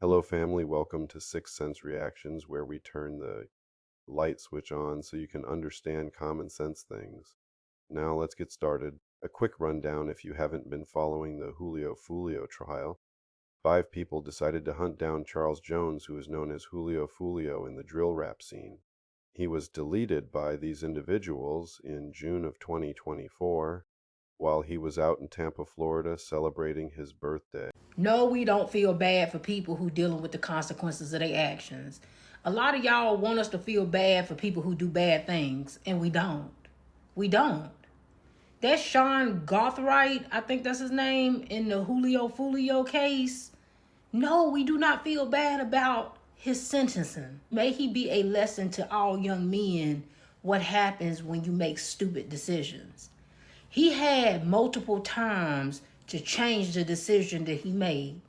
Hello, family. Welcome to Sixth Sense Reactions, where we turn the light switch on so you can understand common sense things. Now, let's get started. A quick rundown if you haven't been following the Julio Foolio trial. 5 people decided to hunt down Charles Jones, who is known as Julio Foolio in the drill rap scene. He was deleted by these individuals in June of 2024 while he was out in Tampa, Florida, celebrating his birthday. No, we don't feel bad for people who dealing with the consequences of their actions. A lot of y'all want us to feel bad for people who do bad things, and we don't. We don't. That Sean Gathright, I think that's his name, in the Julio Foolio case. No, we do not feel bad about his sentencing. May he be a lesson to all young men what happens when you make stupid decisions. He had multiple times to change the decision that he made.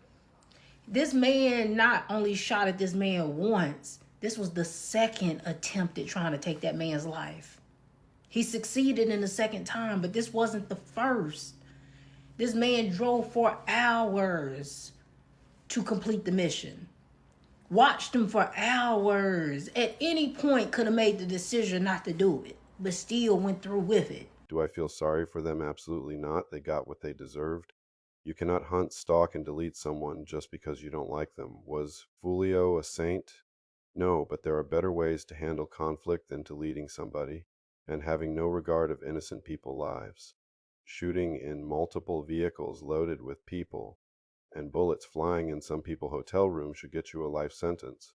This man not only shot at this man once, this was the second attempt at trying to take that man's life. He succeeded in the second time, but this wasn't the first. This man drove for hours to complete the mission. Watched him for hours. At any point could have made the decision not to do it, but still went through with it. Do I feel sorry for them? Absolutely not. They got what they deserved. You cannot hunt, stalk, and delete someone just because you don't like them. Was Foolio a saint? No, but there are better ways to handle conflict than deleting somebody and having no regard of innocent people's lives. Shooting in multiple vehicles loaded with people and bullets flying in some people's hotel rooms should get you a life sentence.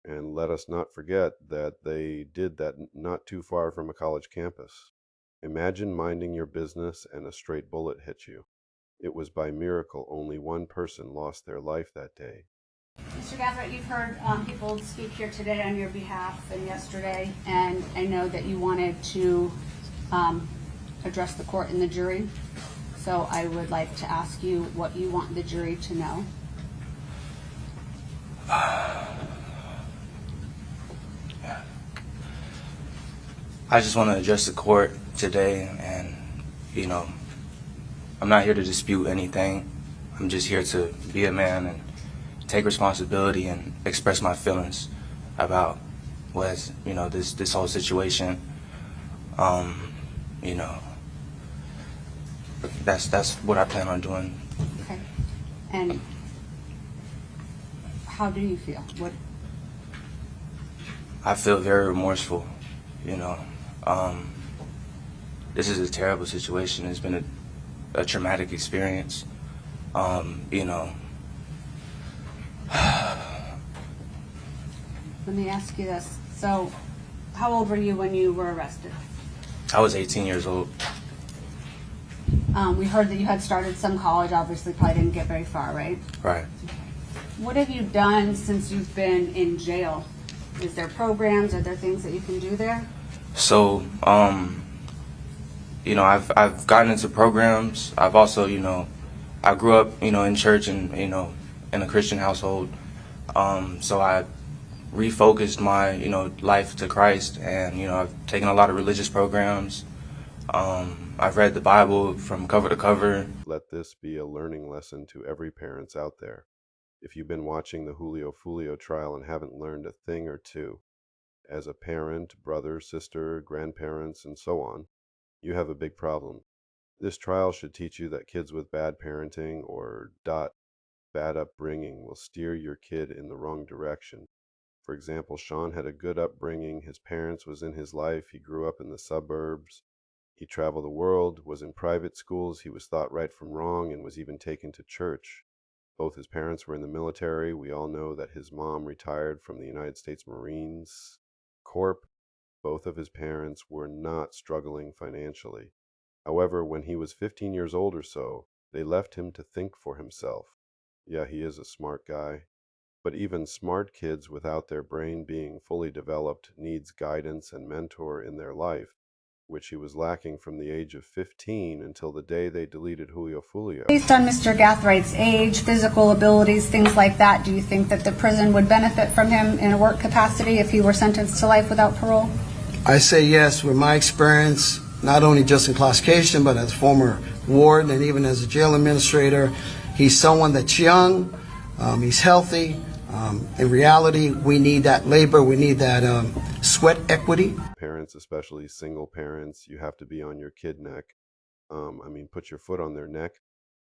And let us not forget that they did that not too far from a college campus. Imagine minding your business and a straight bullet hit you. It was by miracle only one person lost their life that day. Mr. Gathright, you've heard people speak here today on your behalf and yesterday, and I know that you wanted to address the court and the jury. So I would like to ask you what you want the jury to know. I just want to address the court today, and I'm not here to dispute anything. I'm just here to be a man and take responsibility and express my feelings about what this whole situation. That's what I plan on doing. Okay. And how do you feel? What? I feel very remorseful. This is a terrible situation. It's been a traumatic experience. Let me ask you this. So, how old were you when you were arrested? I was 18 years old. We heard that you had started some college, obviously probably didn't get very far, right? Right. What have you done since you've been in jail? Is there programs? Are there things that you can do there? So, I've gotten into programs. I've also, I grew up, in church and, in a Christian household. So I refocused my, life to Christ, and, I've taken a lot of religious programs. I've read the Bible from cover to cover. Let this be a learning lesson to every parents out there. If you've been watching the Julio Foolio trial and haven't learned a thing or two, as a parent, brother, sister, grandparents, and so on, you have a big problem. This trial should teach you that kids with bad parenting or bad upbringing will steer your kid in the wrong direction. For example, Sean had a good upbringing. His parents was in his life. He grew up in the suburbs. He traveled the world, was in private schools. He was taught right from wrong and was even taken to church. Both his parents were in the military. We all know that his mom retired from the United States Marines Corps. Both of his parents were not struggling financially. However, when he was 15 years old or so, they left him to think for himself. Yeah, he is a smart guy. But even smart kids without their brain being fully developed needs guidance and mentor in their life, which he was lacking from the age of 15 until the day they deleted Julio Foolio. Based on Mr. Gathright's age, physical abilities, things like that, do you think that the prison would benefit from him in a work capacity if he were sentenced to life without parole? I say yes. With my experience, not only just in classification, but as former warden and even as a jail administrator, he's someone that's young, he's healthy, In reality, we need that labor, we need that sweat equity. Parents, especially single parents, you have to be on your kid neck. Put your foot on their neck,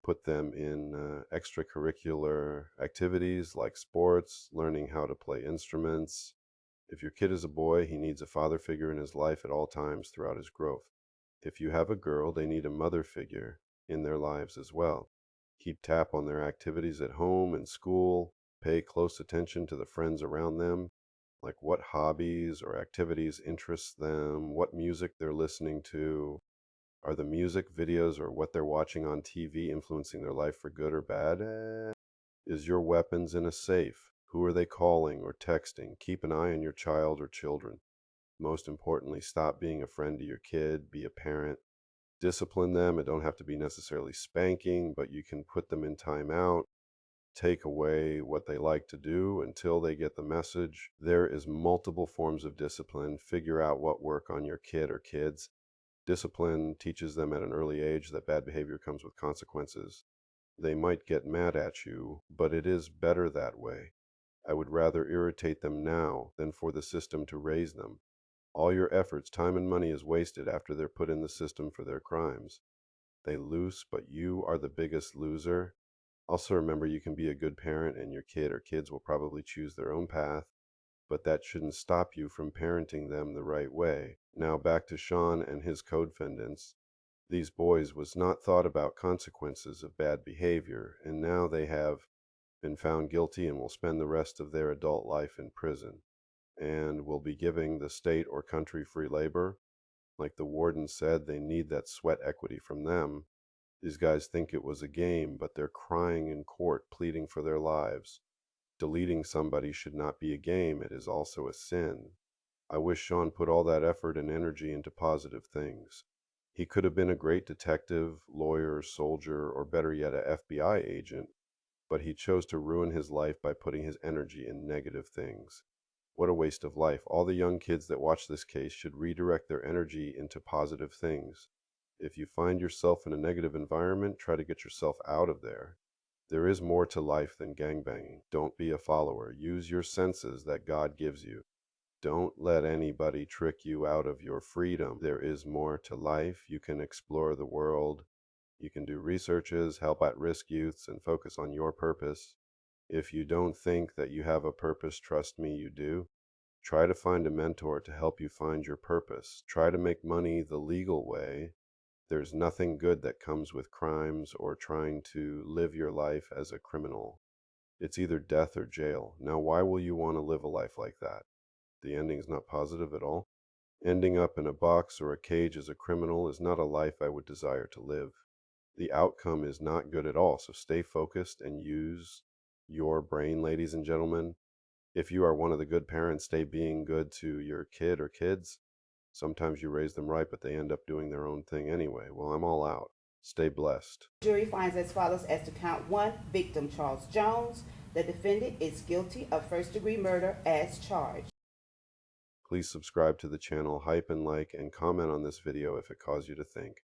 put them in extracurricular activities like sports, learning how to play instruments. If your kid is a boy, he needs a father figure in his life at all times throughout his growth. If you have a girl, they need a mother figure in their lives as well. Keep tap on their activities at home and school. Pay close attention to the friends around them, like what hobbies or activities interest them, what music they're listening to. Are the music, videos, or what they're watching on TV influencing their life for good or bad? Is your weapons in a safe? Who are they calling or texting? Keep an eye on your child or children. Most importantly, stop being a friend to your kid, be a parent. Discipline them. It don't have to be necessarily spanking, but you can put them in timeout, take away what they like to do until they get the message. There is multiple forms of discipline. Figure out what work on your kid or kids. Discipline teaches them at an early age that bad behavior comes with consequences. They might get mad at you, but it is better that way. I would rather irritate them now than for the system to raise them. All your efforts, time and money is wasted after they're put in the system for their crimes. They lose, but you are the biggest loser. Also remember, you can be a good parent and your kid or kids will probably choose their own path, but that shouldn't stop you from parenting them the right way. Now back to Sean and his co-defendants. These boys was not thought about consequences of bad behavior, and now they have been found guilty and will spend the rest of their adult life in prison, and will be giving the state or country free labor. Like the warden said, they need that sweat equity from them. These guys think it was a game, but they're crying in court, pleading for their lives. Deleting somebody should not be a game, it is also a sin. I wish Sean put all that effort and energy into positive things. He could have been a great detective, lawyer, soldier, or better yet, a FBI agent, but he chose to ruin his life by putting his energy in negative things. What a waste of life. All the young kids that watch this case should redirect their energy into positive things. If you find yourself in a negative environment, try to get yourself out of there. There is more to life than gangbanging. Don't be a follower. Use your senses that God gives you. Don't let anybody trick you out of your freedom. There is more to life. You can explore the world. You can do researches, help at-risk youths, and focus on your purpose. If you don't think that you have a purpose, trust me, you do. Try to find a mentor to help you find your purpose. Try to make money the legal way. There's nothing good that comes with crimes or trying to live your life as a criminal. It's either death or jail. Now, why will you want to live a life like that? The ending's not positive at all. Ending up in a box or a cage as a criminal is not a life I would desire to live. The outcome is not good at all, so stay focused and use your brain, ladies and gentlemen. If you are one of the good parents, stay being good to your kid or kids. Sometimes you raise them right, but they end up doing their own thing anyway. Well, I'm all out. Stay blessed. Jury finds as follows as to count 1, victim Charles Jones. The defendant is guilty of first-degree murder as charged. Please subscribe to the channel, hype and like, and comment on this video if it caused you to think.